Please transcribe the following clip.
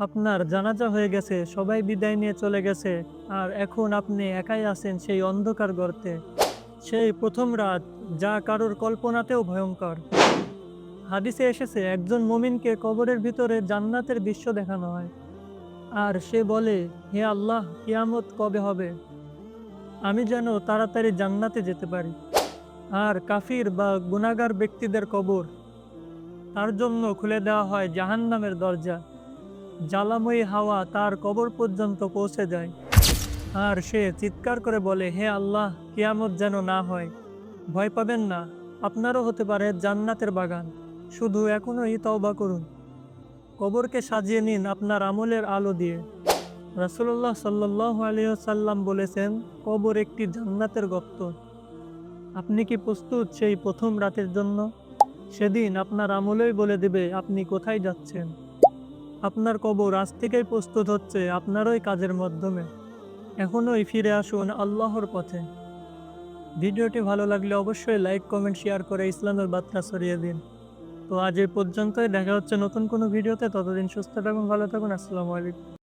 আপনার জানাজা হয়ে গেছে, সবাই বিদায় নিয়ে চলে গেছে, আর এখন আপনি একাই আছেন সেই অন্ধকার গর্তে। সেই প্রথম রাত, যা কারোর কল্পনাতেও ভয়ঙ্কর। হাদিসে এসেছে একজন মুমিনকে কবরের ভিতরে জান্নাতের দৃশ্য দেখানো হয়, আর সে বলে, হে আল্লাহ, কিয়ামত কবে হবে? আমি যেন তাড়াতাড়ি জান্নাতে যেতে পারি। আর কাফির বা গুনাহগার ব্যক্তিদের কবর, তার জন্য খুলে দেওয়া হয় জাহান্নামের দরজা। জ্বালাময়ী হাওয়া তার কবর পর্যন্ত পৌঁছে যায়, আর সে চিৎকার করে বলে, হে আল্লাহ, কিয়ামত যেন না হয়। ভয় পাবেন না, আপনারও হতে পারে জান্নাতের বাগান। শুধু এখনই তওবা করুন। কবরকে সাজিয়ে নিন আপনার আমলের আলো দিয়ে। রাসূলুল্লাহ সাল্লাল্লাহু আলাইহি ওয়াসাল্লাম বলেছেন, কবর একটি জান্নাতের গর্ত। আপনি কি প্রস্তুত সেই প্রথম রাতের জন্য? সেদিন আপনার আমলই বলে দিবে আপনি কোথায় যাচ্ছেন। আপনার কবর আজ থেকেই প্রস্তুত হচ্ছে আপনারই কাজের মাধ্যমে। এখনই ফিরে আসুন আল্লাহর পথে। ভিডিওটি ভালো লাগলে অবশ্যই লাইক, কমেন্ট, শেয়ার করে ইসলামের বার্তা ছড়িয়ে দিন। তো আজ এই পর্যন্তই, দেখা হচ্ছে নতুন কোনো ভিডিওতে। ততদিন সুস্থ থাকুন, ভালো থাকুন। আসসালামু আলাইকুম।